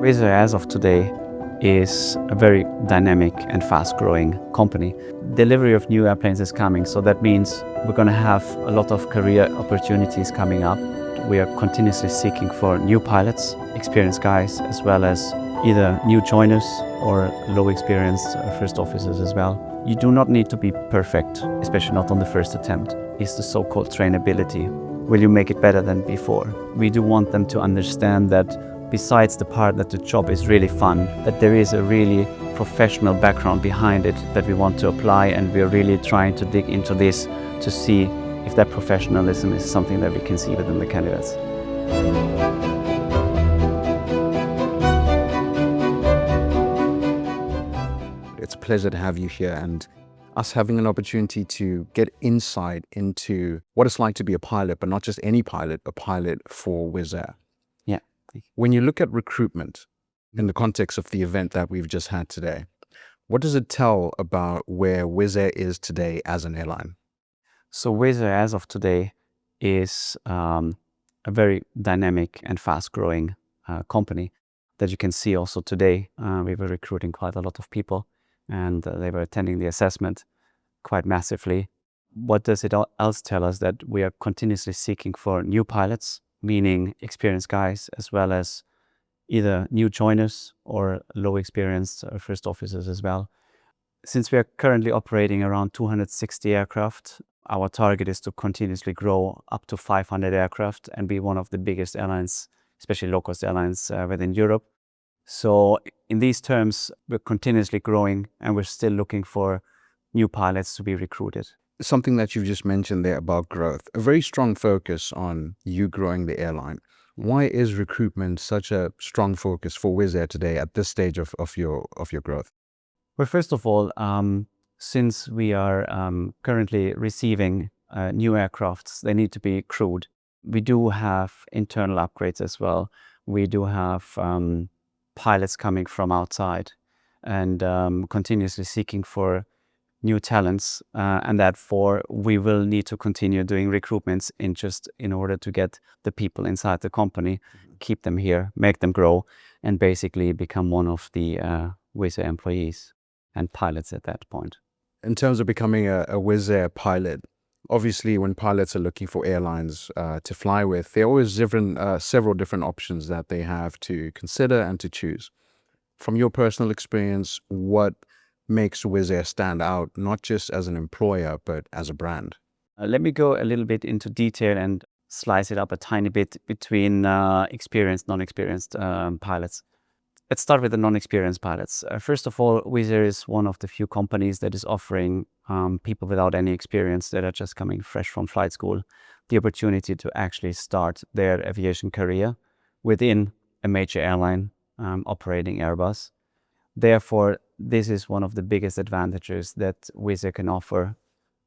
Wizz Air, as of today, is a very dynamic and fast-growing company. Delivery of new airplanes is coming, so that means we're going to have a lot of career opportunities coming up. We are continuously seeking for new pilots, experienced guys, as well as either new joiners or low-experienced first officers as well. You do not need to be perfect, especially not on the first attempt. It's the so-called trainability. Will you make it better than before? We do want them to understand that besides the part that the job is really fun, that there is a really professional background behind it that we want to apply, and we're really trying to dig into this to see if that professionalism is something that we can see within the candidates. It's a pleasure to have you here and us having an opportunity to get insight into what it's like to be a pilot, but not just any pilot, a pilot for Wizz Air. Yeah. When you look at recruitment in the context of the event that we've just had today, what does it tell about where Wizz Air is today as an airline? So Wizz Air, as of today, is a very dynamic and fast-growing company that you can see also today. We were recruiting quite a lot of people, and they were attending the assessment quite massively. What does it else tell us? That we are continuously seeking for new pilots, meaning experienced guys, as well as either new joiners or low-experienced first officers as well. Since we are currently operating around 260 aircraft, our target is to continuously grow up to 500 aircraft and be one of the biggest airlines, especially low-cost airlines within Europe. So in these terms, we're continuously growing, and we're still looking for new pilots to be recruited. Something that you've just mentioned there about growth, a very strong focus on you growing the airline. Why is recruitment such a strong focus for Wizz Air today at this stage of your growth? Well, first of all, since we are currently receiving new aircrafts, they need to be crewed. We do have internal upgrades as well. We do have pilots coming from outside, and continuously seeking for new talents, and therefore we will need to continue doing recruitments in order to get the people inside the company, keep them here, make them grow, and basically become one of the Wizz Air employees and pilots at that point. In terms of becoming a Wizz Air pilot, obviously when pilots are looking for airlines to fly with, there are always several different options that they have to consider and to choose. From your personal experience, what makes Wizz Air stand out, not just as an employer, but as a brand? Let me go a little bit into detail and slice it up a tiny bit between experienced, non-experienced pilots. Let's start with the non-experienced pilots. First of all, Wizz Air is one of the few companies that is offering people without any experience, that are just coming fresh from flight school, the opportunity to actually start their aviation career within a major airline operating Airbus. Therefore, this is one of the biggest advantages that Wizz Air can offer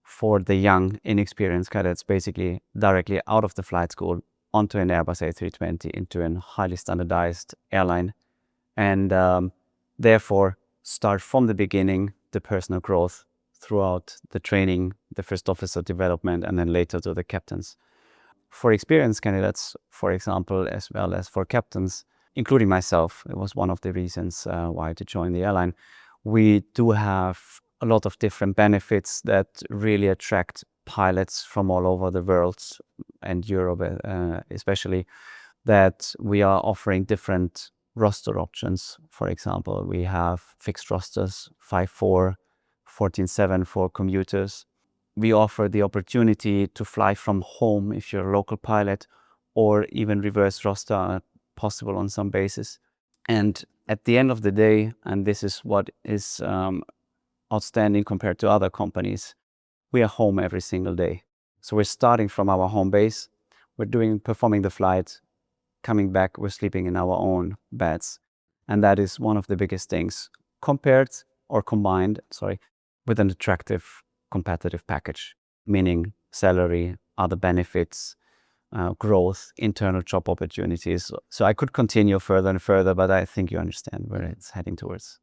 for the young, inexperienced cadets, basically directly out of the flight school onto an Airbus A320 into a highly standardized airline, and therefore start from the beginning the personal growth throughout the training, the first officer development, and then later to the captains. For experienced candidates, for example, as well as for captains, including myself, it was one of the reasons why to join the airline. We do have a lot of different benefits that really attract pilots from all over the world, and Europe especially, that we are offering different roster options. For example, we have fixed rosters, 5-4, 14-7 for commuters. We offer the opportunity to fly from home if you're a local pilot, or even reverse roster possible on some bases. And at the end of the day, and this is what is outstanding compared to other companies, we are home every single day. So we're starting from our home base, we're performing the flight, coming back, we're sleeping in our own beds. And that is one of the biggest things combined with an attractive competitive package, meaning salary, other benefits, growth, internal job opportunities. So I could continue further and further, but I think you understand where it's heading towards.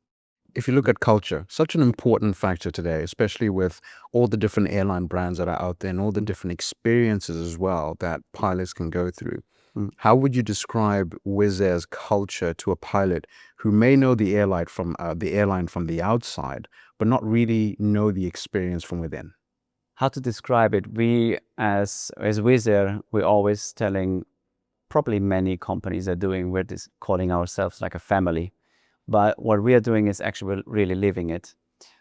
If you look at culture, such an important factor today, especially with all the different airline brands that are out there and all the different experiences as well that pilots can go through. Mm. How would you describe Wizz Air's culture to a pilot who may know the airline from the outside, but not really know the experience from within? How to describe it? We, as Wizz Air, we're always telling, probably many companies are doing, we're just calling ourselves like a family. But what we are doing is actually really living it.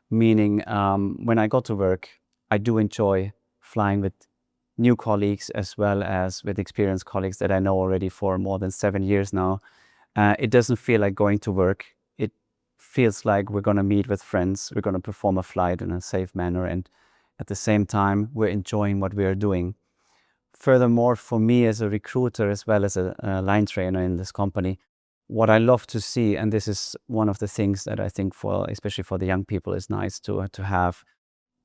Meaning, when I go to work, I do enjoy flying with new colleagues as well as with experienced colleagues that I know already for more than 7 years now. It doesn't feel like going to work. It feels like we're going to meet with friends. We're going to perform a flight in a safe manner. And at the same time, we're enjoying what we are doing. Furthermore, for me as a recruiter, as well as a line trainer in this company, what I love to see, and this is one of the things that I think for, especially for the young people, is nice to have,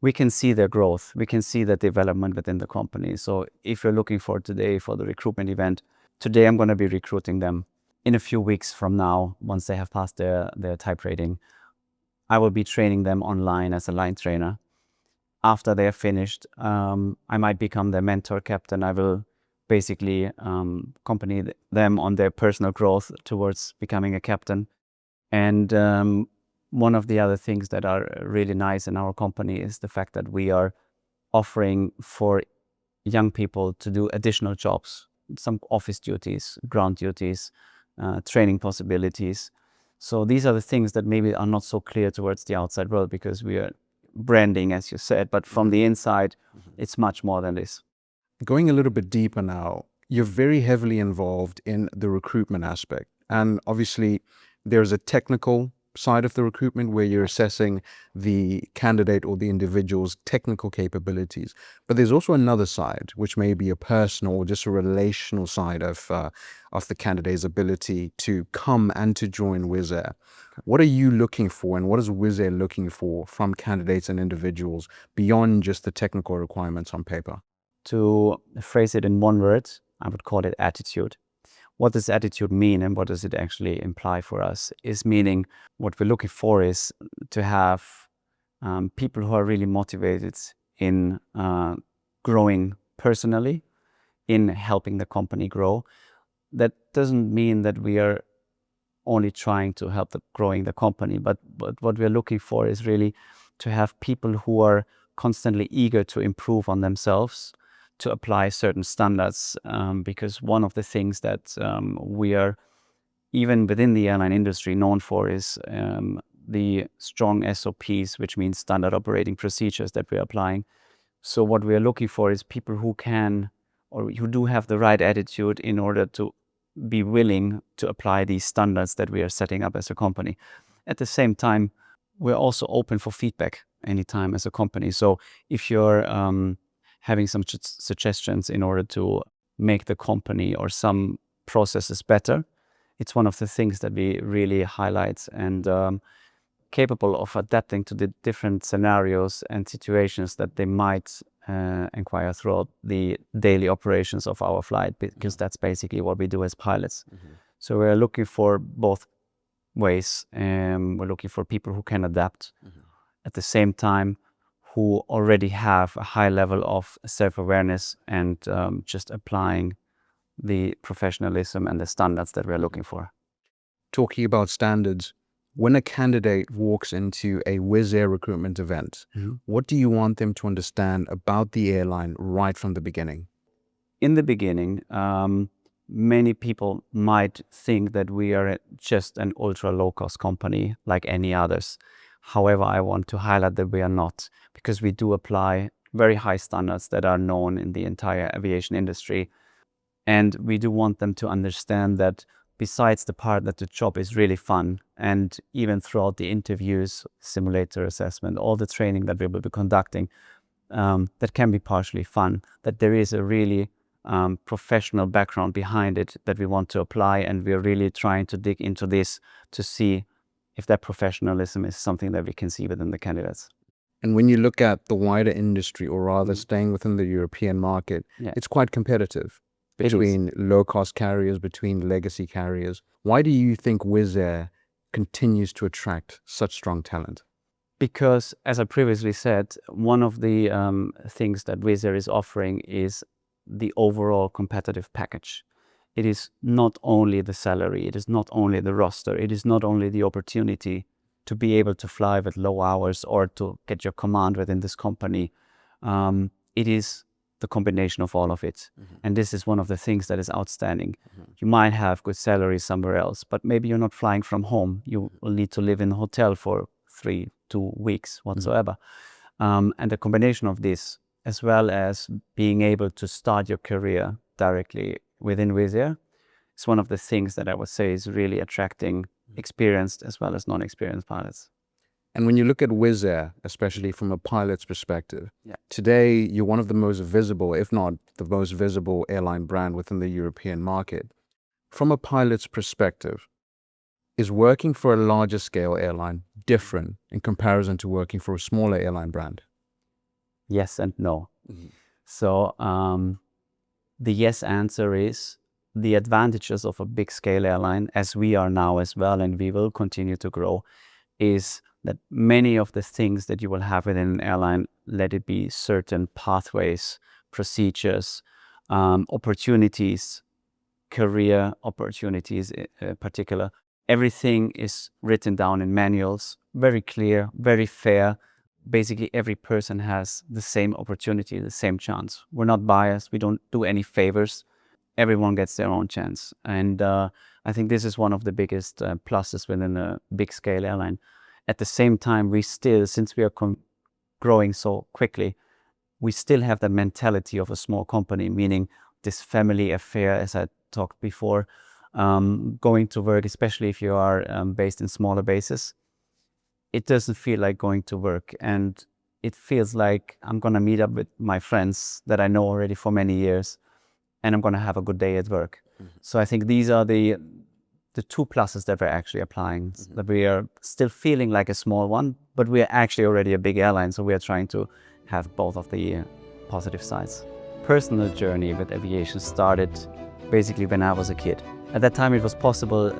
we can see their growth. We can see the development within the company. So if you're looking for today for the recruitment event, today I'm going to be recruiting them. In a few weeks from now, once they have passed their type rating, I will be training them online as a line trainer. After they are finished, I might become their mentor captain. I will basically accompany them on their personal growth towards becoming a captain. And one of the other things that are really nice in our company is the fact that we are offering for young people to do additional jobs, some office duties, ground duties, training possibilities. So these are the things that maybe are not so clear towards the outside world because we are branding, as you said, but from the inside, it's much more than this. Going a little bit deeper now, you're very heavily involved in the recruitment aspect. And obviously, there's a technical side of the recruitment where you're assessing the candidate or the individual's technical capabilities. But there's also another side, which may be a personal or just a relational side of the candidate's ability to come and to join Wizz Air. What are you looking for, and what is Wizz Air looking for from candidates and individuals beyond just the technical requirements on paper? To phrase it in one word, I would call it attitude. What does attitude mean and what does it actually imply for us? Is meaning what we're looking for is to have people who are really motivated in growing personally, in helping the company grow. That doesn't mean that we are only trying to help growing the company, but what we're looking for is really to have people who are constantly eager to improve on themselves, to apply certain standards, because one of the things that we are, even within the airline industry, known for is the strong SOPs, which means standard operating procedures that we're applying. So what we are looking for is people who can, or who do have the right attitude in order to be willing to apply these standards that we are setting up as a company. At the same time, we're also open for feedback anytime as a company. So if you're having some suggestions in order to make the company or some processes better, it's one of the things that we really highlight, and capable of adapting to the different scenarios and situations that they might inquire throughout the daily operations of our flight, because that's basically what we do as pilots. So we're looking for both ways. We're looking for people who can adapt, at the same time who already have a high level of self-awareness and just applying the professionalism and the standards that we're looking for. Talking about standards, when a candidate walks into a Wizz Air recruitment event, what do you want them to understand about the airline right from the beginning? In the beginning, many people might think that we are just an ultra low-cost company like any others. However, I want to highlight that we are not, because we do apply very high standards that are known in the entire aviation industry. And we do want them to understand that besides the part that the job is really fun, and even throughout the interviews, simulator assessment, all the training that we will be conducting, that can be partially fun, that there is a really professional background behind it that we want to apply, and we are really trying to dig into this to see if that professionalism is something that we can see within the candidates. And when you look at the wider industry, or rather staying within the European market, it's quite competitive between low-cost carriers, between legacy carriers. Why do you think Wizz Air continues to attract such strong talent? Because, as I previously said, one of the things that Wizz Air is offering is the overall competitive package. it is not only the salary, it is not only the roster, it is not only the opportunity to be able to fly with low hours or to get your command within this company. It is the combination of all of it. And this is one of the things that is outstanding. You might have good salary somewhere else, but maybe you're not flying from home. You will need to live in a hotel for 2 weeks whatsoever. And the combination of this, as well as being able to start your career directly within Wizz Air, is one of the things that I would say is really attracting experienced as well as non-experienced pilots. And when you look at Wizz Air, especially from a pilot's perspective, Yeah. today you're one of the most visible, if not the most visible airline brand within the European market. From a pilot's perspective, is working for a larger scale airline different in comparison to working for a smaller airline brand? Yes and no. So the yes answer is the advantages of a big scale airline, as we are now as well, and we will continue to grow, is that many of the things that you will have within an airline, let it be certain pathways, procedures, opportunities, career opportunities in particular, everything is written down in manuals, very clear, very fair. Basically, every person has the same opportunity, the same chance. We're not biased. We don't do any favors. Everyone gets their own chance. And I think this is one of the biggest pluses within a big scale airline. At the same time, we still, since we are growing so quickly, we still have the mentality of a small company, meaning this family affair, as I talked before, going to work, especially if you are based in smaller bases, it doesn't feel like going to work. And it feels like I'm going to meet up with my friends that I know already for many years, and I'm going to have a good day at work. So I think these are the two pluses that we're actually applying, that we are still feeling like a small one, but we are actually already a big airline. So we are trying to have both of the positive sides. Personal journey with aviation started basically when I was a kid. At that time, it was possible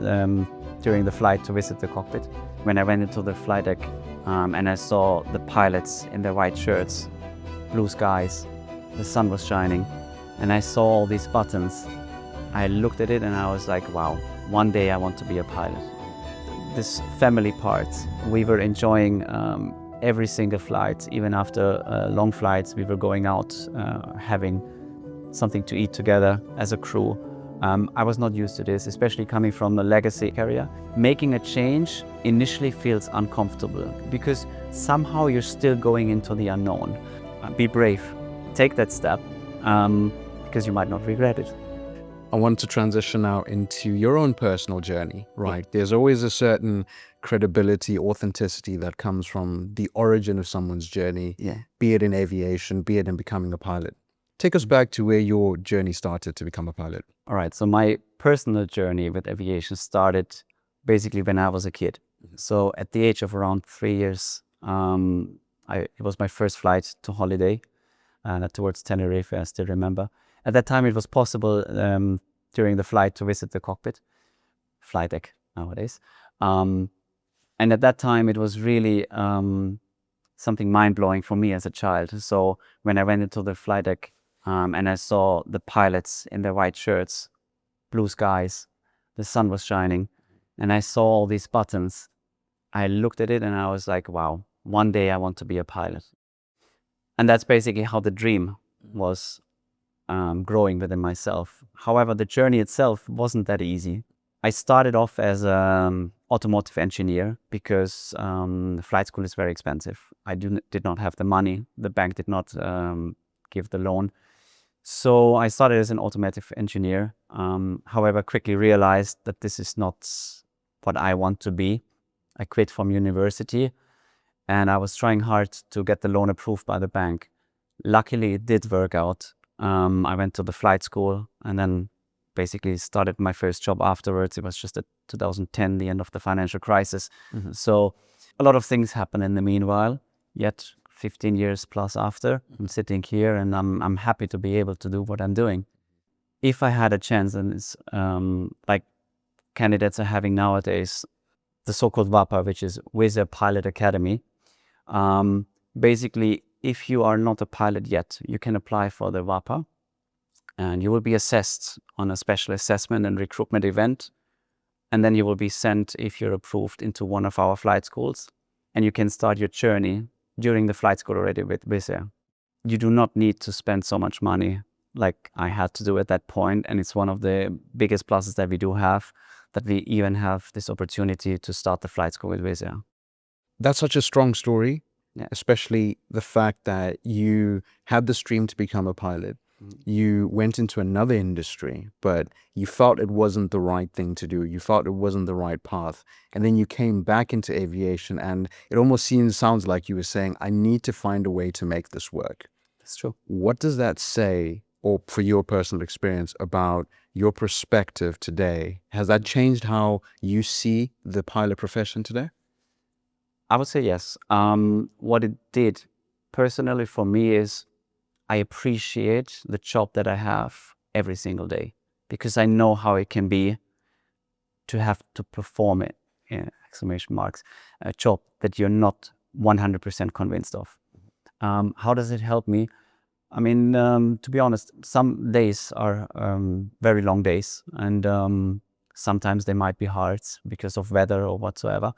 during the flight to visit the cockpit. When I went into the flight deck and I saw the pilots in their white shirts, blue skies, the sun was shining, and I saw all these buttons, I looked at it and I was like, wow, one day I want to be a pilot. This family part, we were enjoying every single flight. Even after long flights, we were going out, having something to eat together as a crew. I was not used to this, especially coming from a legacy carrier. Making a change initially feels uncomfortable because somehow you're still going into the unknown. Be brave, take that step, because you might not regret it. I want to transition now into your own personal journey, right? There's always a certain credibility, authenticity that comes from the origin of someone's journey, be it in aviation, be it in becoming a pilot. Take us back to where your journey started to become a pilot. All right, so my personal journey with aviation started basically when I was a kid. So at the age of around 3 years, it was my first flight to holiday towards Tenerife, I still remember. At that time, it was possible during the flight to visit the cockpit, flight deck nowadays. And at that time, it was really something mind-blowing for me as a child. So when I went into the flight deck and I saw the pilots in their white shirts, blue skies, the sun was shining, and I saw all these buttons, I looked at it and I was like, wow, one day I want to be a pilot. And that's basically how the dream was growing within myself. However, the journey itself wasn't that easy. I started off as an automotive engineer because flight school is very expensive. I did not have the money. The bank did not give the loan. So I started as an automotive engineer. However, quickly realized that this is not what I want to be. I quit from university and I was trying hard to get the loan approved by the bank. Luckily, it did work out. I went to the flight school and then basically started my first job afterwards. It was just at 2010, the end of the financial crisis. So a lot of things happened in the meanwhile, yet 15 years plus after, I'm sitting here and I'm happy to be able to do what I'm doing. If I had a chance, and it's like candidates are having nowadays, the so-called WAPA, which is Wizz Air Pilot Academy. Basically, if you are not a pilot yet, you can apply for the WAPA. and you will be assessed on a special assessment and recruitment event. And then you will be sent, if you're approved, into one of our flight schools, and you can start your journey during the flight school already with Wizz Air. You do not need to spend so much money like I had to do at that point. And it's one of the biggest pluses that we do have, that we even have this opportunity to start the flight school with Wizz Air. That's such a strong story, Yeah. especially the fact that you had this dream to become a pilot. You went into another industry, but you felt it wasn't the right thing to do. You felt it wasn't the right path. And then you came back into aviation, and it almost sounds like you were saying, I need to find a way to make this work. That's true. What does that say, or for your personal experience, about your perspective today? Has that changed how you see the pilot profession today? I would say yes. What it did personally for me is I appreciate the job that I have every single day, because I know how it can be to have to perform it, in exclamation marks, a job that you're not 100% convinced of. How does it help me? I mean, to be honest, some days are very long days, and sometimes they might be hard because of weather or whatsoever.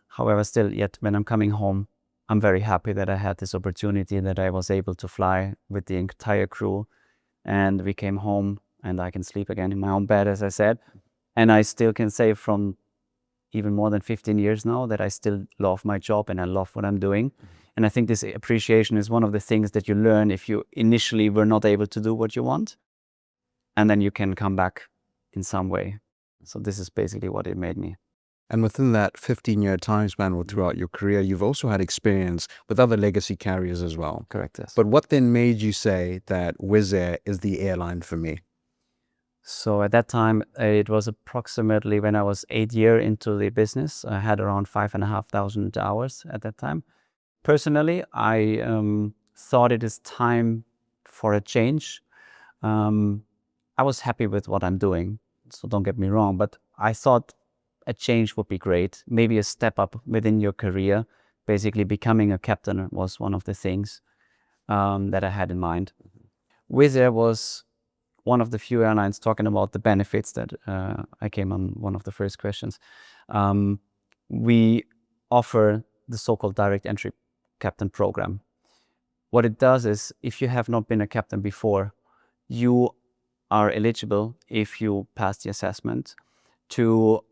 However, still, yet when I'm coming home, I'm very happy that I had this opportunity, that I was able to fly with the entire crew, and we came home and I can sleep again in my own bed, as I said. And I still can say from even more than 15 years now that I still love my job and I love what I'm doing. And I think this appreciation is one of the things that you learn if you initially were not able to do what you want, and then you can come back in some way. So this is basically what it made me. And within that 15-year time span or throughout your career, you've also had experience with other legacy carriers as well. Correct, yes. But what then made you say that Wizz Air is the airline for me? So at that time, it was approximately when I was 8 years into the business. I had around 5,500 hours at that time. Personally, I thought it is time for a change. I was happy with what I'm doing, so don't get me wrong, but I thought a change would be great. Maybe a step up within your career. Basically, becoming a captain was one of the things that I had in mind. Wizz Air was one of the few airlines talking about the benefits that I came on one of the first questions. We offer the so-called direct entry captain program. What it does is, if you have not been a captain before, you are eligible, if you pass the assessment, to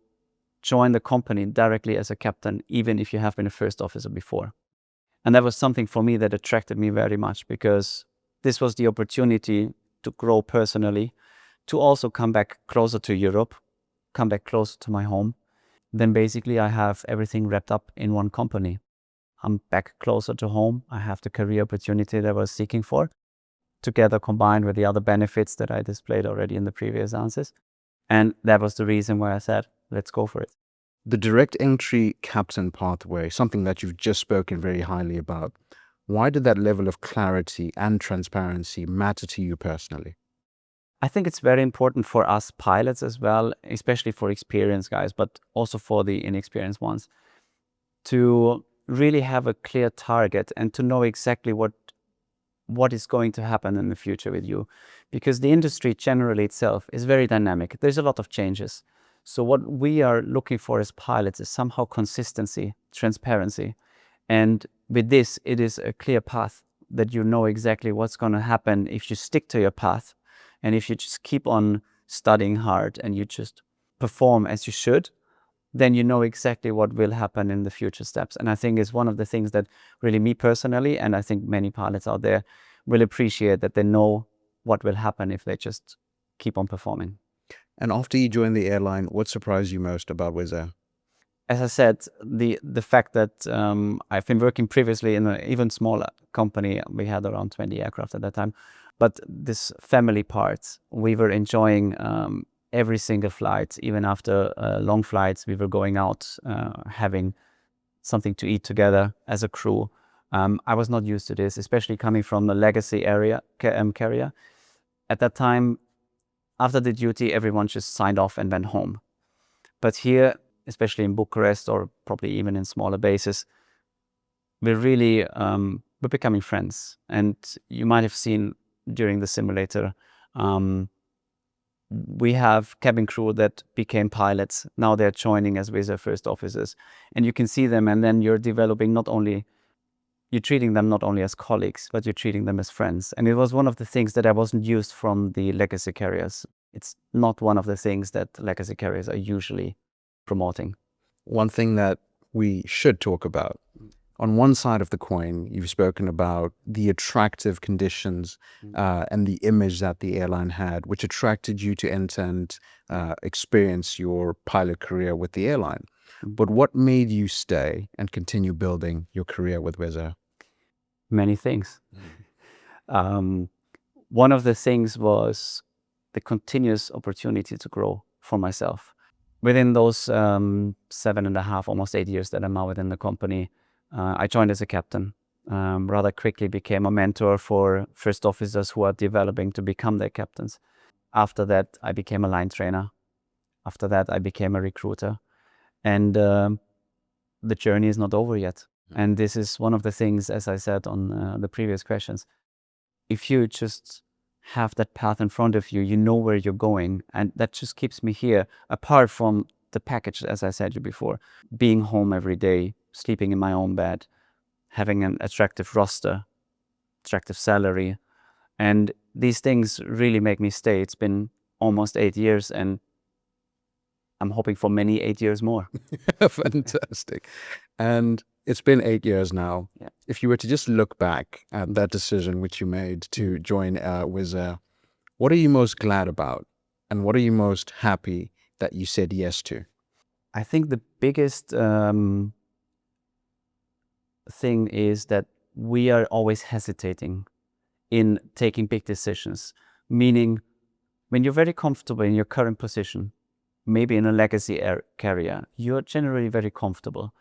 join the company directly as a captain, even if you have been a first officer before. And that was something for me that attracted me very much, because this was the opportunity to grow personally, to also come back closer to Europe, come back closer to my home. Then basically I have everything wrapped up in one company. I'm back closer to home. I have the career opportunity that I was seeking for, together combined with the other benefits that I displayed already in the previous answers. And that was the reason why I said, let's go for it. The direct entry captain pathway, something that you've just spoken very highly about, why did that level of clarity and transparency matter to you personally? I think it's very important for us pilots as well, especially for experienced guys, but also for the inexperienced ones, to really have a clear target and to know exactly what is going to happen in the future with you. Because the industry generally itself is very dynamic. There's a lot of changes. So what we are looking for as pilots is somehow consistency, transparency. And with this, it is a clear path that you know exactly what's going to happen if you stick to your path. And if you just keep on studying hard and you just perform as you should, then you know exactly what will happen in the future steps. And I think it's one of the things that really me personally, and I think many pilots out there, will appreciate, that they know what will happen if they just keep on performing. And after you joined the airline, what surprised you most about Wizz Air? As I said, the fact that I've been working previously in an even smaller company. We had around 20 aircraft at that time. But this family part, we were enjoying every single flight. Even after long flights, we were going out, having something to eat together as a crew. I was not used to this, especially coming from a legacy carrier. At that time, after the duty, everyone just signed off and went home. But here, especially in Bucharest, or probably even in smaller bases, we're becoming friends. And you might have seen during the simulator We have cabin crew that became pilots. Now they're joining as Wizz Air first officers. And you can see them, and then you're treating them not only as colleagues, but you're treating them as friends. And it was one of the things that I wasn't used from the legacy carriers. It's not one of the things that legacy carriers are usually promoting. One thing that we should talk about, on one side of the coin, you've spoken about the attractive conditions and the image that the airline had, which attracted you to enter and experience your pilot career with the airline. But what made you stay and continue building your career with Wizz Air? Many things. One of the things was the continuous opportunity to grow for myself. Within those 7.5, almost 8 years that I'm now within the company, I joined as a captain. Rather quickly became a mentor for first officers who are developing to become their captains. After that, I became a line trainer. After that, I became a recruiter. And the journey is not over yet. And this is one of the things, as I said on the previous questions, if you just have that path in front of you, you know where you're going. And that just keeps me here, apart from the package, as I said to you before, being home every day, sleeping in my own bed, having an attractive roster, attractive salary. And these things really make me stay. It's been almost 8 years, and I'm hoping for many 8 years more. Fantastic. And it's been 8 years now. Yeah. If you were to just look back at that decision which you made to join Wizz Air, what are you most glad about? And what are you most happy that you said yes to? I think the biggest thing is that we are always hesitating in taking big decisions. Meaning, when you're very comfortable in your current position, maybe in a legacy air carrier, you're generally very comfortable.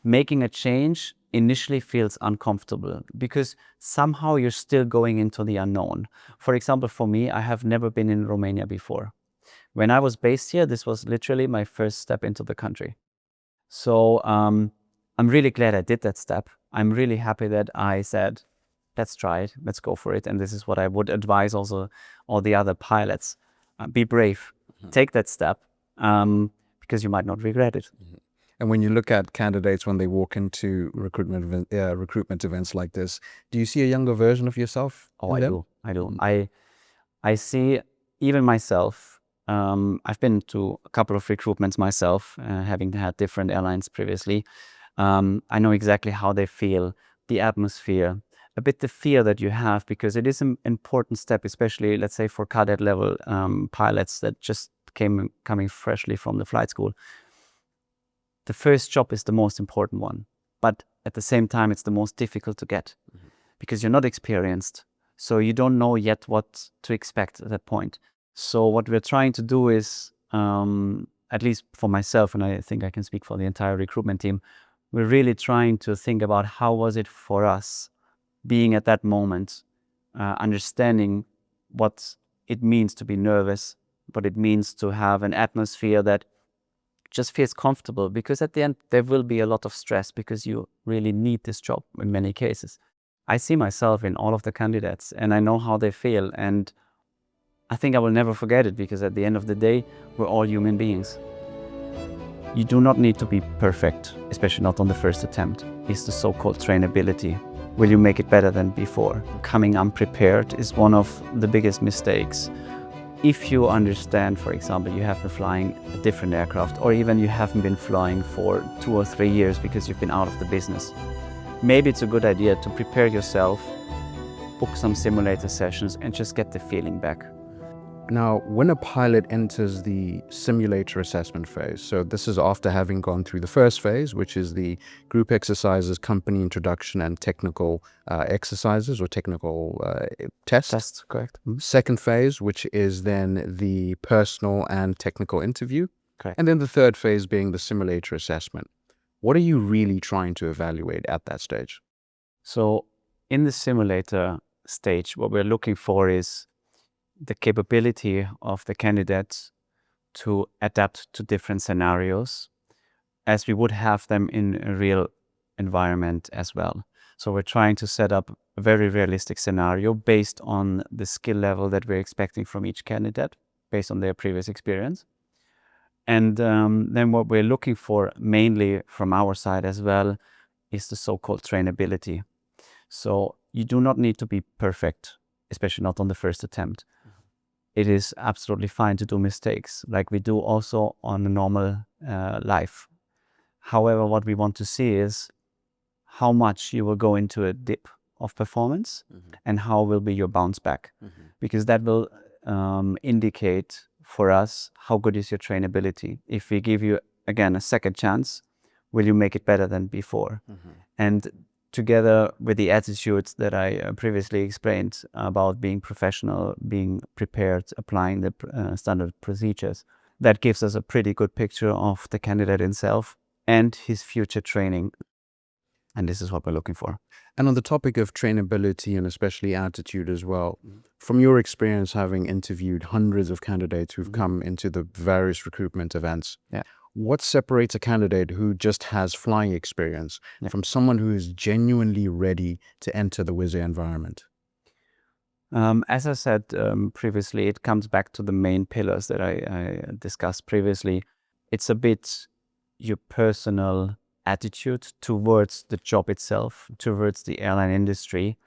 Making a change initially feels uncomfortable because somehow you're still going into the unknown. For example, for me, I have never been in Romania before. When I was based here, this was literally my first step into the country. So I'm really glad I did that step. I'm really happy that I said, let's try it, let's go for it. And this is what I would advise also all the other pilots. Be brave, take that step, because you might not regret it. And when you look at candidates when they walk into recruitment events like this, do you see a younger version of yourself? Oh, I do. I see even myself. I've been to a couple of recruitments myself, having had different airlines previously. I know exactly how they feel, the atmosphere, a bit the fear that you have, because it is an important step, especially, let's say, for cadet level pilots that just coming freshly from the flight school. The first job is the most important one, but at the same time, it's the most difficult to get because you're not experienced. So you don't know yet what to expect at that point. So what we're trying to do is, at least for myself, and I think I can speak for the entire recruitment team, we're really trying to think about how was it for us being at that moment, understanding what it means to be nervous, what it means to have an atmosphere that just feels comfortable, because at the end there will be a lot of stress because you really need this job in many cases. I see myself in all of the candidates and I know how they feel, and I think I will never forget it, because at the end of the day, we're all human beings. You do not need to be perfect, especially not on the first attempt. It's the so-called trainability. Will you make it better than before? Coming unprepared is one of the biggest mistakes. If you understand, for example, you have been flying a different aircraft, or even you haven't been flying for 2 or 3 years because you've been out of the business, maybe it's a good idea to prepare yourself, book some simulator sessions, and just get the feeling back. Now, when a pilot enters the simulator assessment phase, so this is after having gone through the first phase, which is the group exercises, company introduction, and technical exercises or technical tests. That's correct. Second phase, which is then the personal and technical interview. Correct. And then the third phase being the simulator assessment. What are you really trying to evaluate at that stage? So in the simulator stage, what we're looking for is the capability of the candidates to adapt to different scenarios as we would have them in a real environment as well. So we're trying to set up a very realistic scenario based on the skill level that we're expecting from each candidate, based on their previous experience. And then what we're looking for mainly from our side as well is the so-called trainability. So you do not need to be perfect, especially not on the first attempt. It is absolutely fine to do mistakes, like we do also on a normal life. However, what we want to see is how much you will go into a dip of performance and how will be your bounce back, because that will indicate for us how good is your trainability. If we give you again a second chance, will you make it better than before? And together with the attitudes that I previously explained about being professional, being prepared, applying the standard procedures, that gives us a pretty good picture of the candidate himself and his future training. And this is what we're looking for. And on the topic of trainability and especially attitude as well, from your experience having interviewed hundreds of candidates who've come into the various recruitment events, what separates a candidate who just has flying experience from someone who is genuinely ready to enter the Wizz Air environment? As I said previously, it comes back to the main pillars that I discussed previously. It's a bit your personal attitude towards the job itself, towards the airline industry.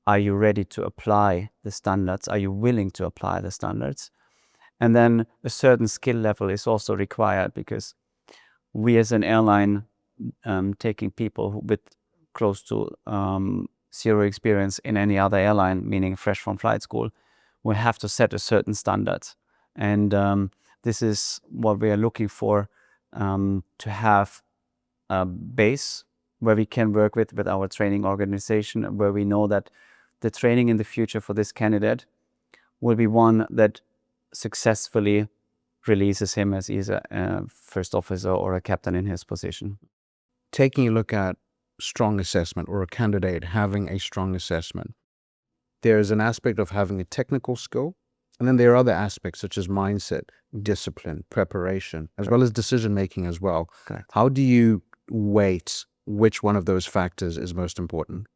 Are you ready to apply the standards? Are you willing to apply the standards? And then a certain skill level is also required, because we as an airline, taking people with close to zero experience in any other airline, meaning fresh from flight school, we have to set a certain standard. And this is what we are looking for, to have a base where we can work with our training organization, where we know that the training in the future for this candidate will be one that successfully releases him as either a first officer or a captain in his position. Taking a look at strong assessment, or a candidate having a strong assessment, there is an aspect of having a technical skill, and then there are other aspects such as mindset, discipline, preparation, as well as decision making as well. Correct. How do you weight which one of those factors is most important?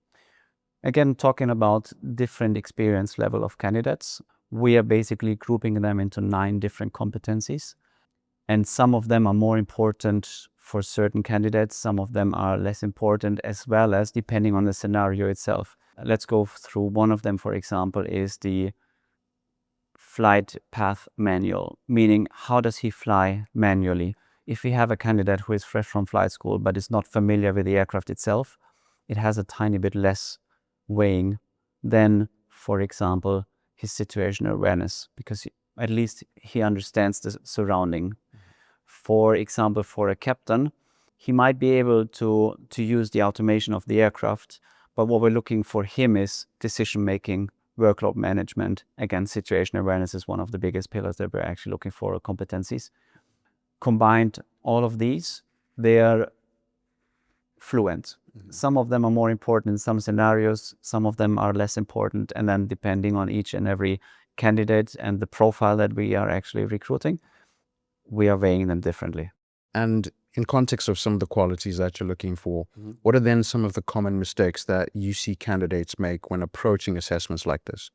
Again, talking about different experience level of candidates, we are basically grouping them into 9 different competencies. And some of them are more important for certain candidates, some of them are less important, as well as depending on the scenario itself. Let's go through one of them, for example, is the flight path manual, meaning how does he fly manually? If we have a candidate who is fresh from flight school but is not familiar with the aircraft itself, it has a tiny bit less weighing than, for example, his situational awareness, because at least he understands the surrounding. For example, for a captain, he might be able to use the automation of the aircraft, but what we're looking for him is decision making, workload management. Again, situational awareness is one of the biggest pillars that we're actually looking for competencies. Combined all of these, they are fluent. Some of them are more important in some scenarios, some of them are less important, and then depending on each and every candidate and the profile that we are actually recruiting, we are weighing them differently. And in context of some of the qualities that you're looking for, what are then some of the common mistakes that you see candidates make when approaching assessments like this?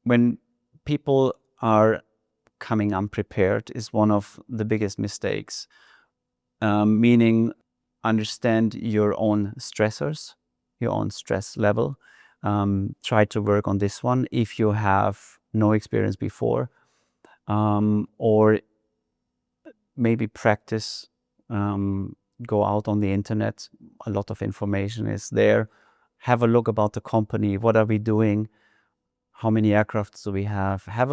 When people are coming unprepared is one of the biggest mistakes, meaning understand your own stressors, your own stress level. Try to work on this one if you have no experience before, or maybe practice, go out on the internet. A lot of information is there. Have a look about the company. What are we doing? How many aircrafts do we have? Have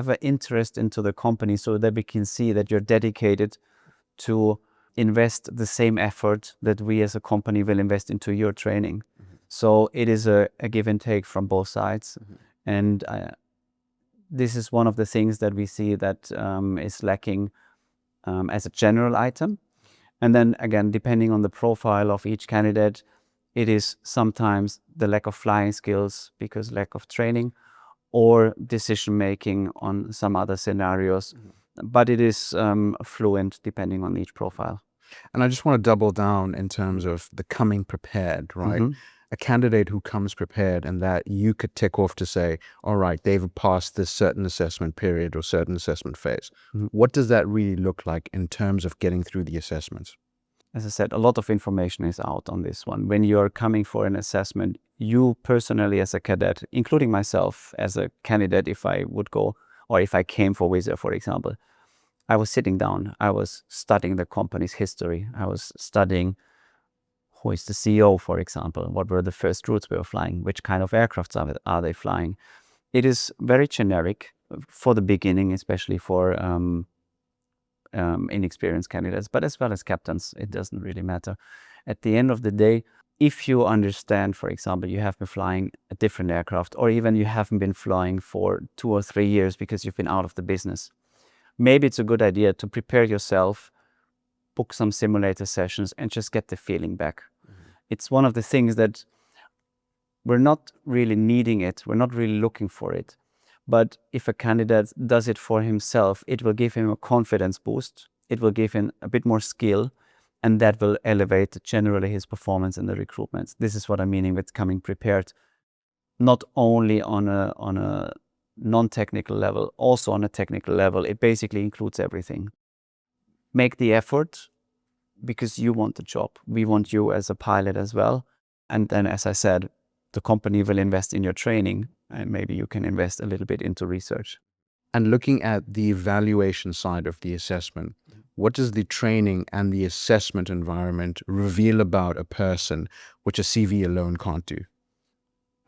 an interest into the company so that we can see that you're dedicated to invest the same effort that we as a company will invest into your training. So it is a give and take from both sides. And this is one of the things that we see that is lacking as a general item. And then again, depending on the profile of each candidate, it is sometimes the lack of flying skills because lack of training, or decision making on some other scenarios. But it is fluent depending on each profile. And I just want to double down in terms of the coming prepared, right? Mhm. A candidate who comes prepared and that you could tick off to say, all right, they've passed this certain assessment period or certain assessment phase. Mhm. What does that really look like in terms of getting through the assessments? As I said, a lot of information is out on this one. When you're coming for an assessment, you personally as a cadet, including myself as a candidate, if I would go or if I came for Wizz Air, for example, I was sitting down. I was studying the company's history. I was studying who is the CEO, for example, what were the first routes we were flying, which kind of aircrafts are they flying. It is very generic for the beginning, especially for inexperienced candidates, but as well as captains, it doesn't really matter. At the end of the day, if you understand, for example, you have been flying a different aircraft, or even you haven't been flying for 2 or 3 years because you've been out of the business, maybe it's a good idea to prepare yourself, book some simulator sessions, and just get the feeling back. It's one of the things that we're not really needing it, we're not really looking for it. But if a candidate does it for himself, it will give him a confidence boost, it will give him a bit more skill, and that will elevate generally his performance in the recruitment. This is what I'm meaning with coming prepared, not only on a non-technical level, also on a technical level. It basically includes everything. Make the effort because you want the job. We want you as a pilot as well. And then, as I said, the company will invest in your training, and maybe you can invest a little bit into research. And looking at the evaluation side of the assessment, what does the training and the assessment environment reveal about a person which a CV alone can't do?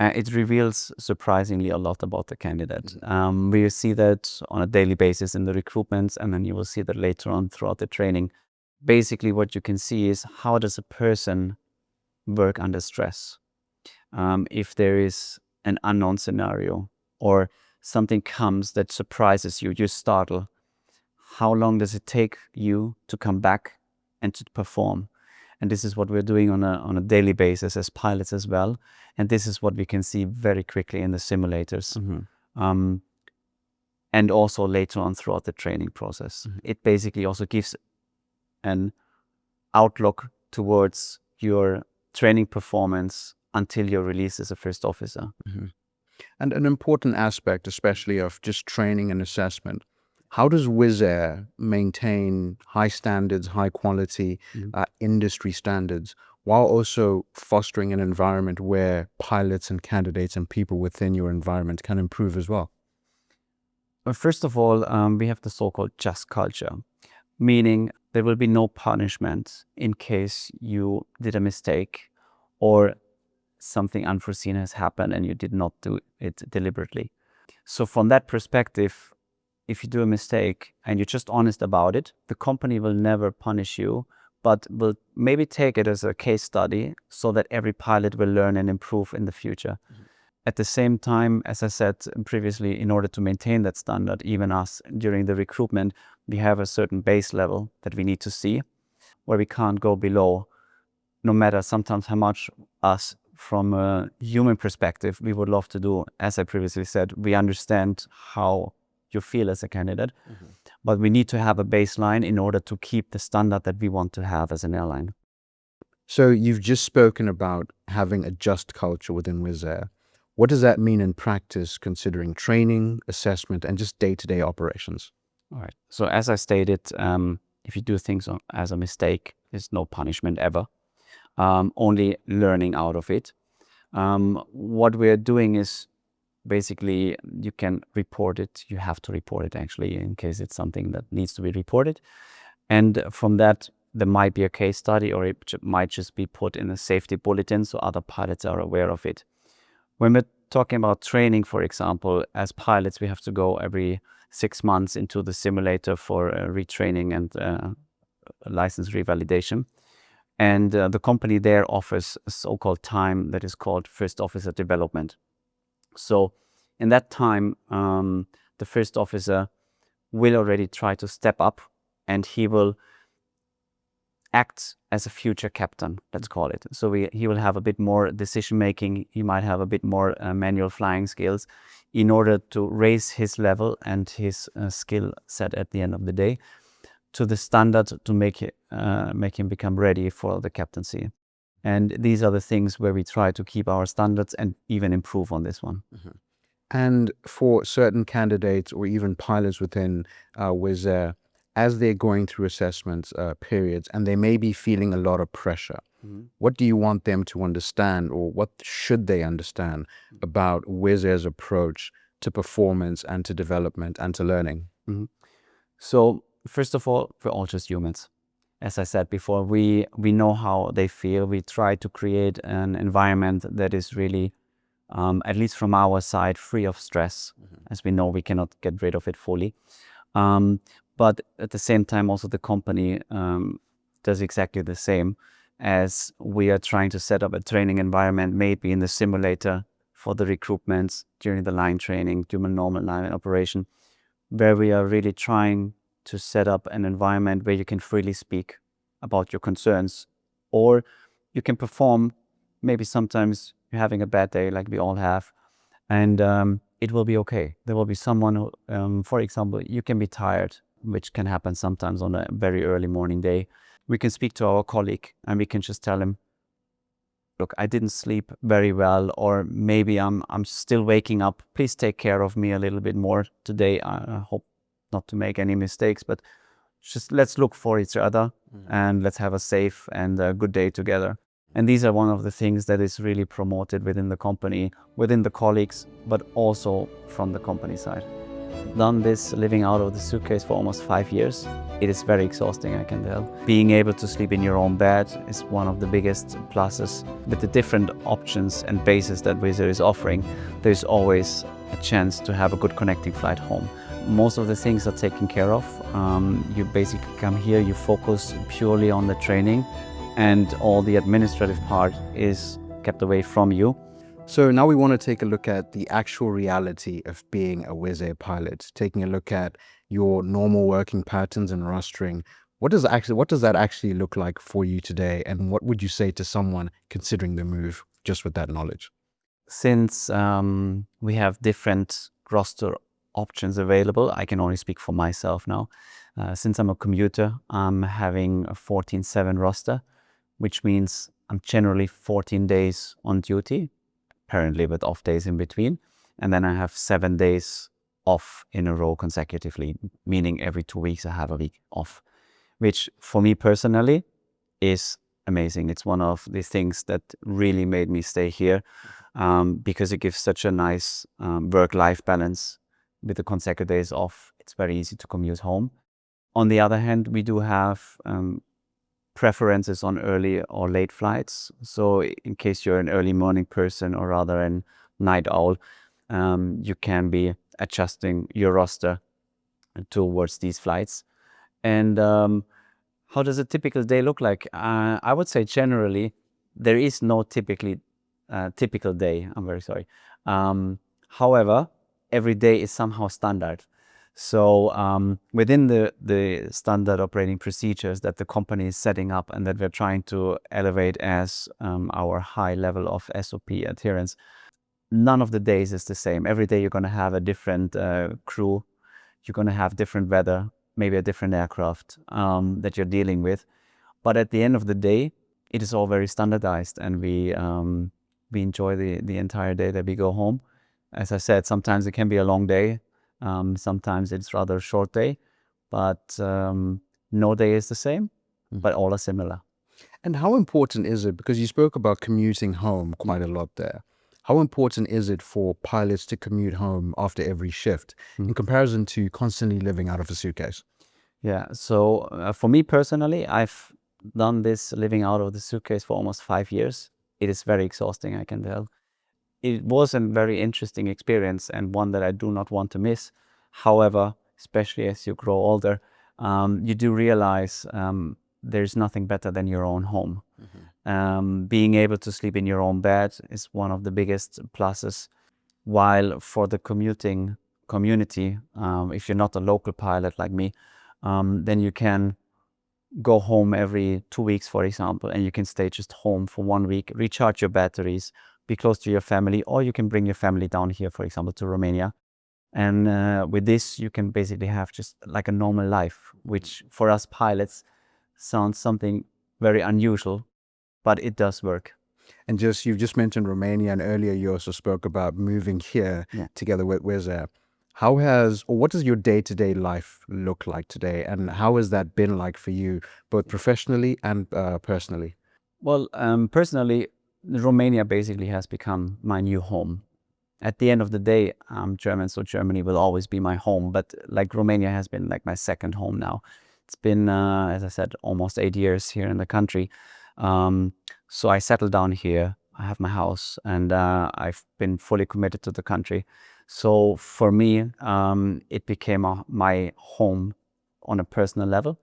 It reveals surprisingly a lot about the candidate. We see that on a daily basis in the recruitment, and then you will see that later on throughout the training. Basically, what you can see is how does a person work under stress? If there is an unknown scenario or something comes that surprises you, you startle. How long does it take you to come back and to perform? And this is what we're doing on a daily basis as pilots as well. And this is what we can see very quickly in the simulators. And also later on throughout the training process. It basically also gives an outlook towards your training performance until you're released as a first officer. And an important aspect, especially of just training and assessment, how does Wizz Air maintain high standards, high quality, industry standards, while also fostering an environment where pilots and candidates and people within your environment can improve as well? First of all, we have the so-called just culture, meaning there will be no punishment in case you did a mistake or something unforeseen has happened and you did not do it deliberately. So from that perspective, if you do a mistake and you're just honest about it, the company will never punish you, but will maybe take it as a case study so that every pilot will learn and improve in the future. At the same time, as I said previously, in order to maintain that standard, even us during the recruitment, we have a certain base level that we need to see where we can't go below, no matter sometimes how much us from a human perspective we would love to do. As I previously said, we understand how you feel as a candidate, but we need to have a baseline in order to keep the standard that we want to have as an airline. So you've just spoken about having a just culture within Wizz Air. What does that mean in practice, considering training, assessment, and just day-to-day operations? All right. So as I stated, if you do things as a mistake, there's no punishment ever, only learning out of it. What we're doing is basically you can report it. You have to report it actually in case it's something that needs to be reported. And from that, there might be a case study or it might just be put in a safety bulletin so other pilots are aware of it. When we're talking about training, for example, as pilots, we have to go every 6 months into the simulator for retraining and license revalidation. And the company there offers a so-called time that is called first officer development. So in that time, the first officer will already try to step up and he will act as a future captain, let's call it. So he will have a bit more decision making. He might have a bit more manual flying skills in order to raise his level and his skill set at the end of the day. to the standard to make him become ready for the captaincy. And these are the things where we try to keep our standards and even improve on this one. And for certain candidates or even pilots within Wizz Air, as they're going through assessments periods and they may be feeling a lot of pressure, what do you want them to understand, or what should they understand about Wizz Air's approach to performance and to development and to learning? So first of all, we're all just humans. As I said before, we know how they feel. We try to create an environment that is really, at least from our side, free of stress, as we know we cannot get rid of it fully. But at the same time, also the company does exactly the same, as we are trying to set up a training environment, maybe in the simulator for the recruitments during the line training, during normal line operation, where we are really trying to set up an environment where you can freely speak about your concerns, or you can perform. Maybe sometimes you're having a bad day, like we all have, and it will be okay. There will be someone who, for example, you can be tired, which can happen sometimes on a very early morning day. We can speak to our colleague and we can just tell him, look, I didn't sleep very well, or maybe I'm still waking up. Please take care of me a little bit more today. I hope not to make any mistakes, but just let's look for each other and let's have a safe and a good day together. And these are one of the things that is really promoted within the company, within the colleagues, but also from the company side. Done this living out of the suitcase for almost 5 years. It is very exhausting, I can tell. Being able to sleep in your own bed is one of the biggest pluses. With the different options and bases that Wizz Air is offering, there's always a chance to have a good connecting flight home. Most of the things are taken care of. You basically come here, you focus purely on the training, and all the administrative part is kept away from you. So now we want to take a look at the actual reality of being a Wizz Air pilot, taking a look at your normal working patterns and rostering. What does that actually look like for you today, and what would you say to someone considering the move just with that knowledge? Since we have different roster options available, I can only speak for myself now. Since I'm a commuter, I'm having a 14/7 roster, which means I'm generally 14 days on duty, apparently with off days in between. And then I have 7 days off in a row consecutively, meaning every 2 weeks I have a week off, which for me personally is amazing. It's one of the things that really made me stay here, because it gives such a nice work-life balance. With the consecutive days off, it's very easy to commute home. On the other hand, we do have preferences on early or late flights. So in case you're an early morning person or rather a night owl, you can be adjusting your roster towards these flights. And how does a typical day look like? I would say generally there is no typical day. I'm very sorry. However, every day is somehow standard. So within the standard operating procedures that the company is setting up and that we're trying to elevate as our high level of SOP adherence, none of the days is the same. Every day you're going to have a different crew. You're going to have different weather, maybe a different aircraft that you're dealing with. But at the end of the day, it is all very standardized, and we enjoy the entire day that we go home. As I said, sometimes it can be a long day. Sometimes it's rather a short day, but no day is the same, but all are similar. And how important is it, because you spoke about commuting home quite a lot there, how important is it for pilots to commute home after every shift in comparison to constantly living out of a suitcase? Yeah, so for me personally, I've done this living out of the suitcase for almost 5 years. It is very exhausting, I can tell. It was a very interesting experience and one that I do not want to miss. However, especially as you grow older, you do realize there's nothing better than your own home. Being able to sleep in your own bed is one of the biggest pluses. While for the commuting community, if you're not a local pilot like me, then you can go home every 2 weeks, for example, and you can stay just home for 1 week, recharge your batteries, be close to your family, or you can bring your family down here, for example, to Romania. And with this, you can basically have just like a normal life, which for us pilots sounds something very unusual, but it does work. And you've just mentioned Romania, and earlier you also spoke about moving here together with Wizz Air. What does your day-to-day life look like today, and how has that been like for you, both professionally and personally? Well, personally, Romania basically has become my new home. At the end of the day, I'm German, so Germany will always be my home. But like Romania has been like my second home now. It's been, as I said, almost 8 years here in the country. So I settled down here. I have my house, and I've been fully committed to the country. So for me, it became my home on a personal level.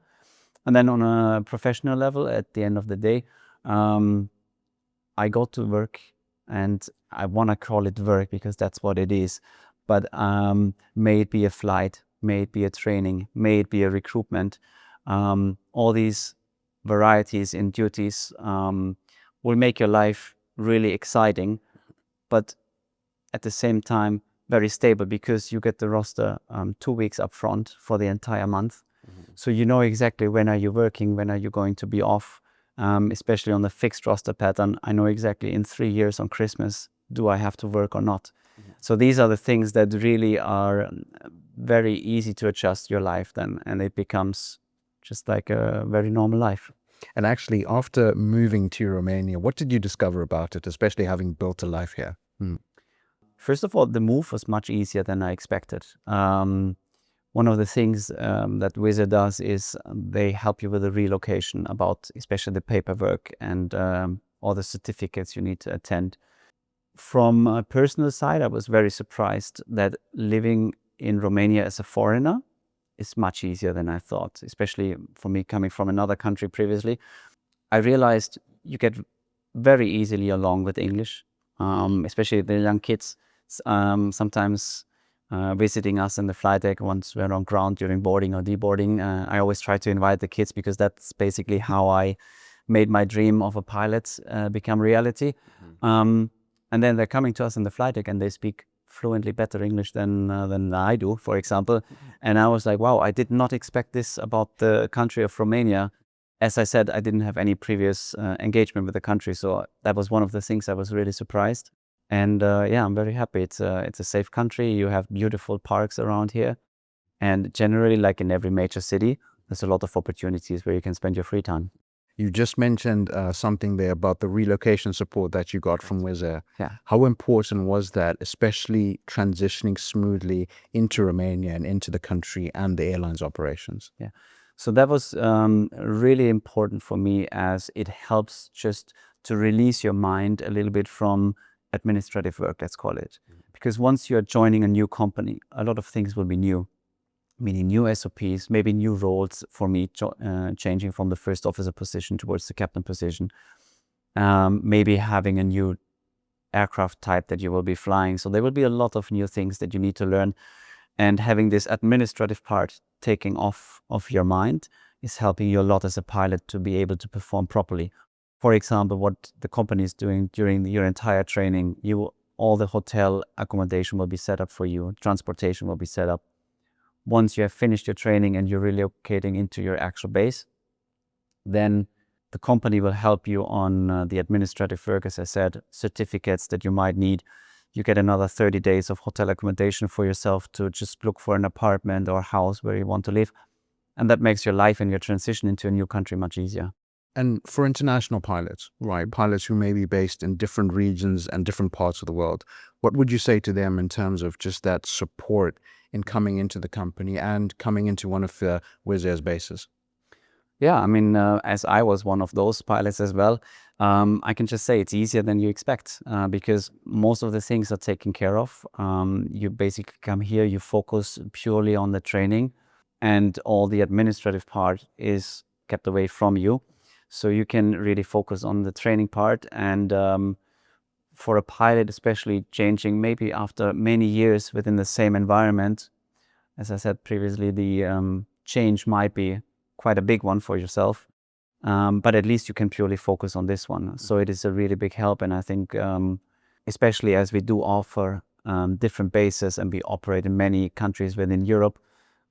And then on a professional level, at the end of the day, I go to work, and I want to call it work because that's what it is. But may it be a flight, may it be a training, may it be a recruitment, all these varieties in duties will make your life really exciting, but at the same time very stable, because you get the roster 2 weeks up front for the entire month. So you know exactly when are you working, when are you going to be off. Especially on the fixed roster pattern, I know exactly in 3 years on Christmas, do I have to work or not? So these are the things that really are very easy to adjust your life then, and it becomes just like a very normal life. And actually, after moving to Romania, what did you discover about it, especially having built a life here? First of all, the move was much easier than I expected. One of the things that Wizz Air does is they help you with the relocation, about especially the paperwork and all the certificates you need to attend. From a personal side, I was very surprised that living in Romania as a foreigner is much easier than I thought, especially for me coming from another country previously. I realized you get very easily along with English, especially the young kids. Sometimes visiting us in the flight deck once we're on ground during boarding or deboarding, I always try to invite the kids, because that's basically how I made my dream of a pilot become reality. And then they're coming to us in the flight deck, and they speak fluently better English than I do, for example. And I was like, wow, I did not expect this about the country of Romania. As I said, I didn't have any previous engagement with the country, so that was one of the things I was really surprised. And yeah, I'm very happy. It's a safe country. You have beautiful parks around here, and generally, like in every major city, there's a lot of opportunities where you can spend your free time. You just mentioned something there about the relocation support that you got from Wizz Air. Yeah. How important was that, especially transitioning smoothly into Romania and into the country and the airline's operations? Yeah. So that was really important for me, as it helps just to release your mind a little bit from administrative work, let's call it. Because once you're joining a new company, a lot of things will be new, meaning new SOPs, maybe new roles for me, changing from the first officer position towards the captain position, maybe having a new aircraft type that you will be flying. So there will be a lot of new things that you need to learn, and having this administrative part taking off of your mind is helping you a lot as a pilot to be able to perform properly. For example, what the company is doing during your entire training, all the hotel accommodation will be set up for you, transportation will be set up. Once you have finished your training and you're relocating into your actual base, then the company will help you on the administrative work, as I said, certificates that you might need. You get another 30 days of hotel accommodation for yourself to just look for an apartment or house where you want to live. And that makes your life and your transition into a new country much easier. And for international pilots, right, pilots who may be based in different regions and different parts of the world, what would you say to them in terms of just that support in coming into the company and coming into one of Wizz Air's bases? Yeah, I mean, as I was one of those pilots as well, I can just say it's easier than you expect, because most of the things are taken care of. You basically come here, you focus purely on the training, and all the administrative part is kept away from you. So you can really focus on the training part. And for a pilot, especially changing maybe after many years within the same environment, as I said previously, the change might be quite a big one for yourself. But at least you can purely focus on this one. So it is a really big help. And I think, especially as we do offer different bases, and we operate in many countries within Europe.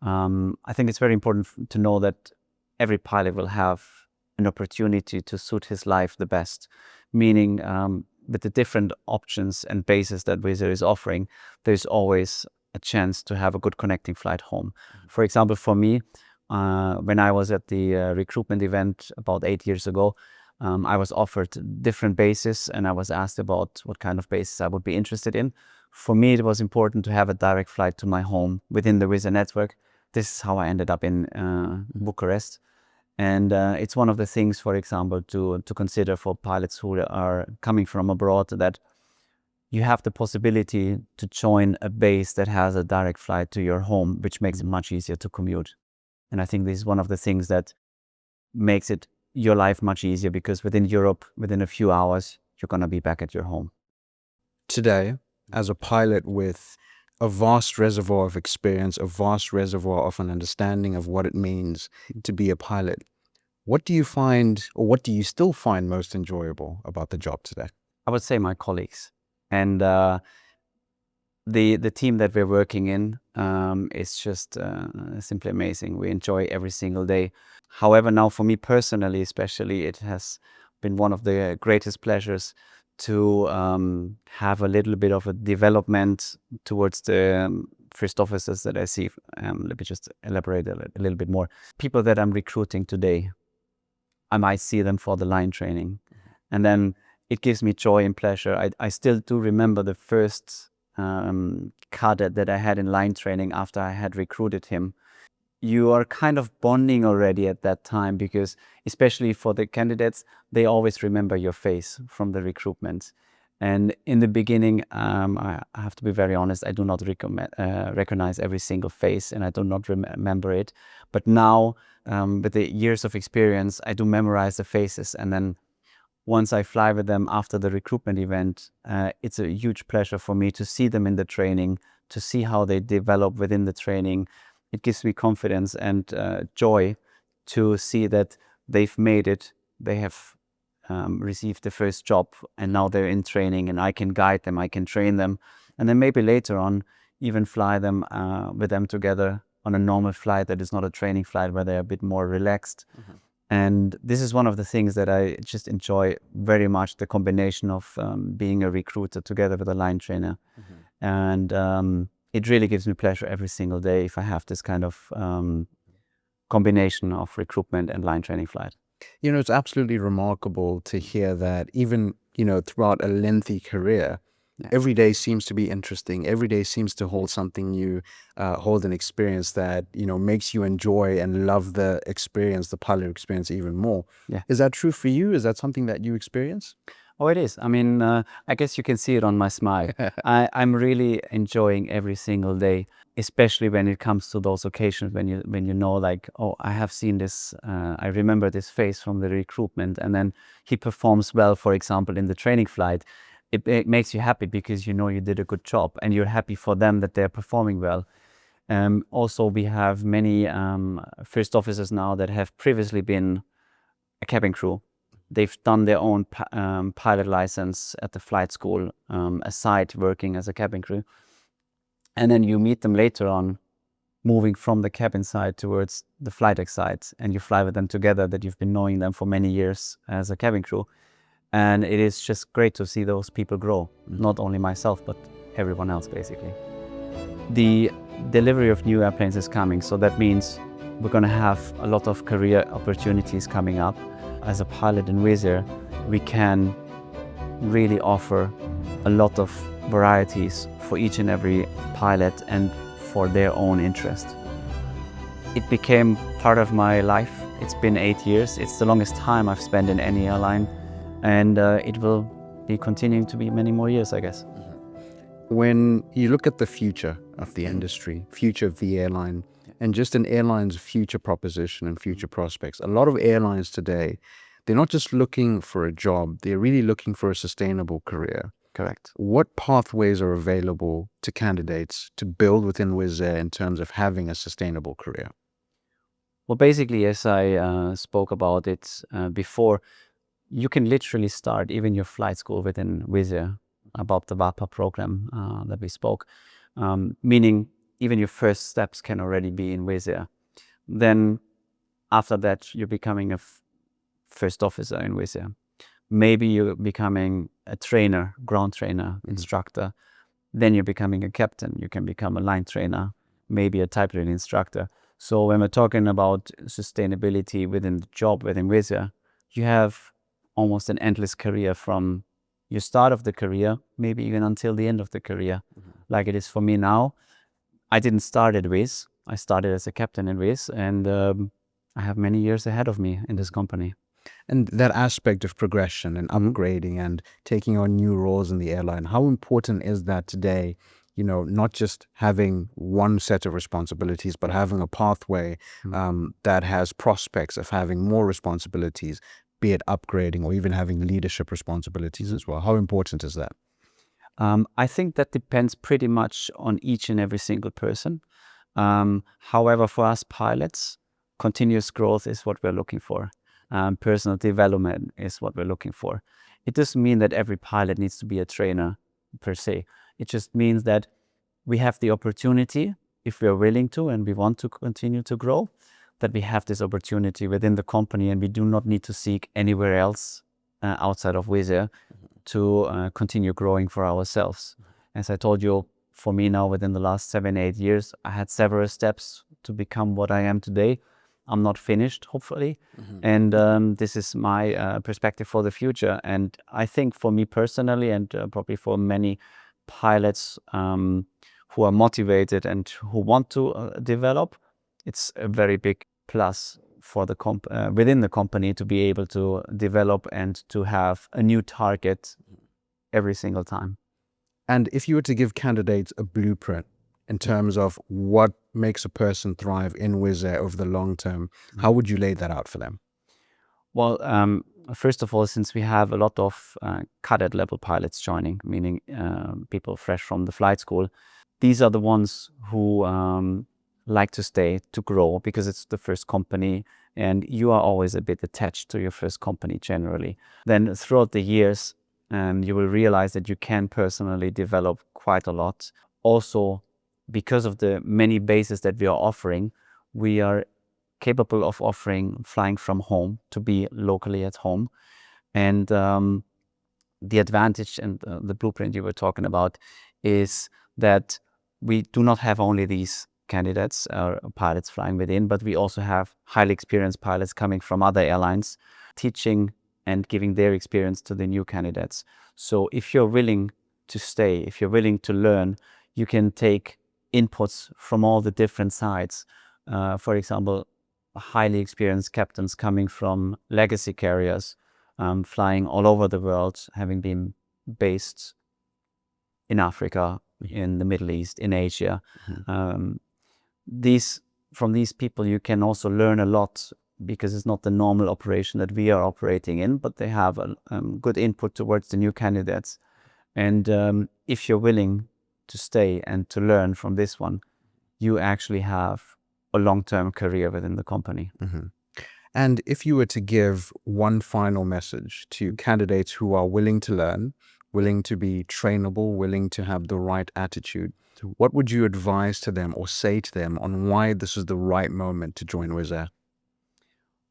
I think it's very important to know that every pilot will have an opportunity to suit his life the best, meaning with the different options and bases that Wizz Air is offering, there's always a chance to have a good connecting flight home. For example, for me, when I was at the recruitment event about 8 years ago, I was offered different bases, and I was asked about what kind of bases I would be interested in. For me, it was important to have a direct flight to my home within the Wizz Air network. This is how I ended up in Bucharest. And it's one of the things, for example, to consider for pilots who are coming from abroad, that you have the possibility to join a base that has a direct flight to your home, which makes it much easier to commute. And I think this is one of the things that makes it your life much easier, because within Europe, within a few hours, you're going to be back at your home. Today, as a pilot with a vast reservoir of experience, a vast reservoir of an understanding of what it means to be a pilot, what do you find, or what do you still find most enjoyable about the job today? I would say my colleagues. And the team that we're working in is just simply amazing. We enjoy every single day. However, now for me personally, especially, it has been one of the greatest pleasures to have a little bit of a development towards the first officers that I see. Let me just elaborate a little bit more. People that I'm recruiting today, I might see them for the line training. And then it gives me joy and pleasure. I still do remember the first cadet that I had in line training after I had recruited him. You are kind of bonding already at that time, because especially for the candidates, they always remember your face from the recruitment. And in the beginning, I have to be very honest, I do not recognize every single face, and I do not remember it. But now, with the years of experience, I do memorize the faces. And then once I fly with them after the recruitment event, it's a huge pleasure for me to see them in the training, to see how they develop within the training. It gives me confidence and joy to see that they've made it. They have received the first job, and now they're in training, and I can guide them, I can train them. And then maybe later on, even fly them with them together on a normal flight that is not a training flight, where they're a bit more relaxed. And this is one of the things that I just enjoy very much, the combination of being a recruiter together with a line trainer. And it really gives me pleasure every single day if I have this kind of combination of recruitment and line training flight. You know, it's absolutely remarkable to hear that even, throughout a lengthy career, every day seems to be interesting. Every day seems to hold something new, hold an experience that, makes you enjoy and love the experience, the pilot experience even more. Yeah. Is that true for you? Is that something that you experience? Oh, it is. I mean, I guess you can see it on my smile. I'm really enjoying every single day, especially when it comes to those occasions when you know, like, oh, I have seen this, I remember this face from the recruitment, and then he performs well, for example, in the training flight. It makes you happy, because you know you did a good job, and you're happy for them that they're performing well. Also, we have many first officers now that have previously been a cabin crew. They've done their own pilot license at the flight school, aside working as a cabin crew. And then you meet them later on, moving from the cabin side towards the flight deck side, and you fly with them together, that you've been knowing them for many years as a cabin crew. And it is just great to see those people grow, not only myself, but everyone else, basically. The delivery of new airplanes is coming, so that means we're going to have a lot of career opportunities coming up. As a pilot in Wizz Air, we can really offer a lot of varieties for each and every pilot and for their own interest. It became part of my life. It's been 8 years. It's the longest time I've spent in any airline, and it will be continuing to be many more years, I guess. When you look at the future of the industry, future of the airline, and just an airline's future proposition and future prospects, a lot of airlines today, they're not just looking for a job, they're really looking for a sustainable career. Correct. What pathways are available to candidates to build within Wizz Air in terms of having a sustainable career? Well, basically, as I spoke about it before, you can literally start even your flight school within Wizz Air. about the VAPA program that we spoke, meaning even your first steps can already be in Wizz Air. Then after that, you're becoming a first officer in Wizz Air. Maybe you're becoming a trainer, ground trainer, instructor. Then you're becoming a captain. You can become a line trainer, maybe a type rating instructor. So when we're talking about sustainability within the job within Wizz Air, you have almost an endless career from your start of the career, maybe even until the end of the career, like it is for me now. I didn't start at Wizz. I started as a captain in Wizz, and I have many years ahead of me in this company. And that aspect of progression and upgrading and taking on new roles in the airline, how important is that today? You know, not just having one set of responsibilities, but having a pathway that has prospects of having more responsibilities, be it upgrading or even having leadership responsibilities as well. How important is that? I think that depends pretty much on each and every single person. However, for us pilots, continuous growth is what we're looking for. Personal development is what we're looking for. It doesn't mean that every pilot needs to be a trainer per se. It just means that we have the opportunity, if we're willing to and we want to continue to grow, that we have this opportunity within the company and we do not need to seek anywhere else outside of Wizz Air to continue growing for ourselves. As I told you, for me now, within the last 7-8 years, I had several steps to become what I am today. I'm not finished, hopefully. And this is my perspective for the future. And I think for me personally, and probably for many pilots who are motivated and who want to develop, it's a very big plus for the within the company to be able to develop and to have a new target every single time. And if you were to give candidates a blueprint in terms of what makes a person thrive in Wizz Air over the long term, how would you lay that out for them? Well, first of all, since we have a lot of cadet level pilots joining, meaning people fresh from the flight school, these are the ones who like to stay, to grow, because it's the first company and you are always a bit attached to your first company generally. Then throughout the years, you will realize that you can personally develop quite a lot. Also, because of the many bases that we are offering, we are capable of offering flying from home to be locally at home. And the advantage and the blueprint you were talking about is that we do not have only these candidates or pilots flying within, but we also have highly experienced pilots coming from other airlines, teaching and giving their experience to the new candidates. So if you're willing to stay, if you're willing to learn, you can take inputs from all the different sides. For example, highly experienced captains coming from legacy carriers, flying all over the world, having been based in Africa, in the Middle East, in Asia. From these people, you can also learn a lot, because it's not the normal operation that we are operating in, but they have a good input towards the new candidates. And if you're willing to stay and to learn from this one, you actually have a long-term career within the company. And if you were to give one final message to candidates who are willing to learn, willing to be trainable, willing to have the right attitude, what would you advise to them or say to them on why this is the right moment to join Wizz Air?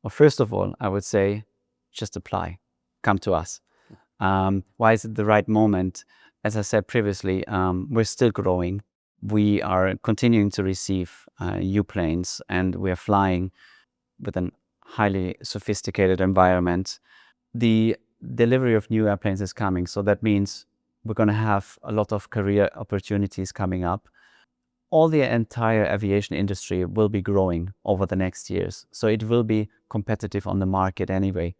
Well, first of all, I would say just apply. Come to us. Why is it the right moment? As I said previously, we're still growing. We are continuing to receive new planes, and we're flying with a highly sophisticated environment. The delivery of new airplanes is coming, so that means we're going to have a lot of career opportunities coming up. All the entire aviation industry will be growing over the next years, so it will be competitive on the market anyway.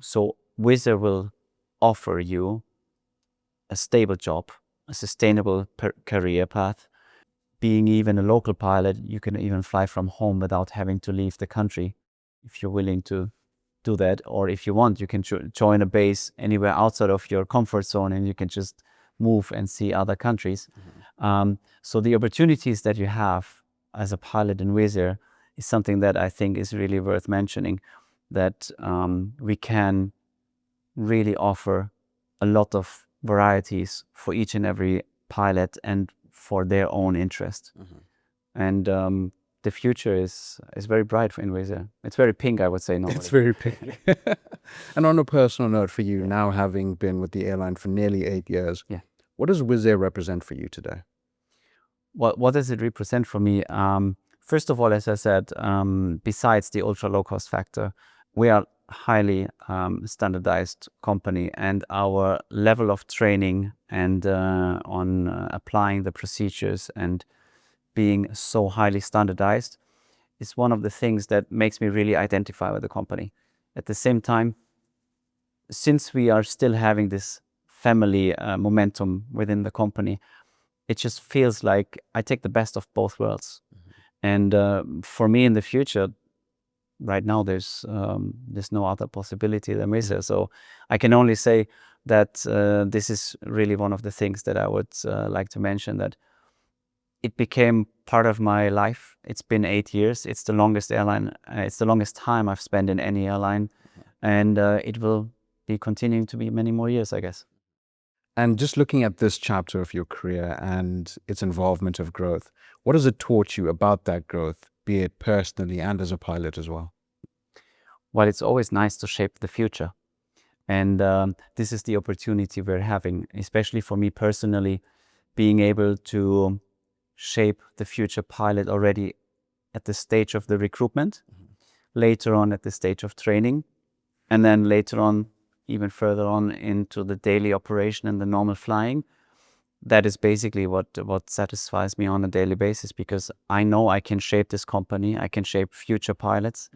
So Wizz Air will offer you a stable job, a sustainable career path. Being even a local pilot, you can even fly from home without having to leave the country if you're willing to do that. Or if you want, you can join a base anywhere outside of your comfort zone and you can just move and see other countries. So the opportunities that you have as a pilot in Wizz Air is something that I think is really worth mentioning, that we can really offer a lot of varieties for each and every pilot and for their own interest. And the future is very bright for Wizz Air. It's very pink, I would say. Normally. It's very pink. And on a personal note for you, now having been with the airline for nearly 8 years, what does Wizz Air represent for you today? What does it represent for me? First of all, as I said, besides the ultra low cost factor, we are highly standardized company, and our level of training and on applying the procedures and being so highly standardized is one of the things that makes me really identify with the company. At the same time, since we are still having this family momentum within the company, it just feels like I take the best of both worlds. And for me in the future, right now there's no other possibility than Wizz Air. So I can only say that this is really one of the things that I would like to mention, that it became part of my life. It's been 8 years. It's the longest airline. It's the longest time I've spent in any airline, and it will be continuing to be many more years, I guess. And just looking at this chapter of your career and its involvement of growth, what has it taught you about that growth, be it personally and as a pilot as well? Well, it's always nice to shape the future. And this is the opportunity we're having, especially for me personally, being able to shape the future pilot already at the stage of the recruitment, later on at the stage of training, and then later on, even further on into the daily operation and the normal flying. That is basically what satisfies me on a daily basis, because I know I can shape this company, I can shape future pilots,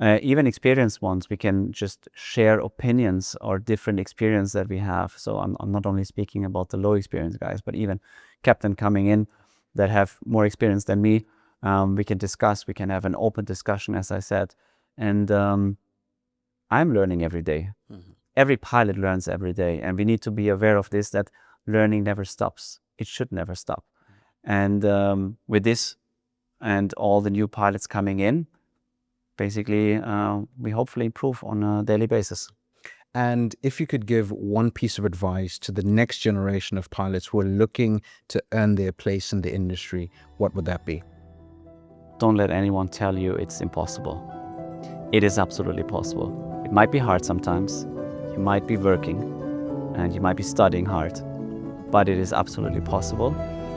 even experienced ones. We can just share opinions or different experience that we have. So I'm not only speaking about the low experience guys, but even captain coming in that have more experience than me. We can discuss, we can have an open discussion, as I said. And I'm learning every day. Every pilot learns every day, and we need to be aware of this, that learning never stops. It should never stop. And with this and all the new pilots coming in, basically we hopefully improve on a daily basis. And if you could give one piece of advice to the next generation of pilots who are looking to earn their place in the industry, what would that be? Don't let anyone tell you it's impossible. It is absolutely possible. It might be hard sometimes. You might be working and you might be studying hard, but it is absolutely possible,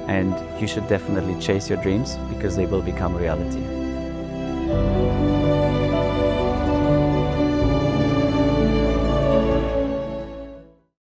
and you should definitely chase your dreams, because they will become reality.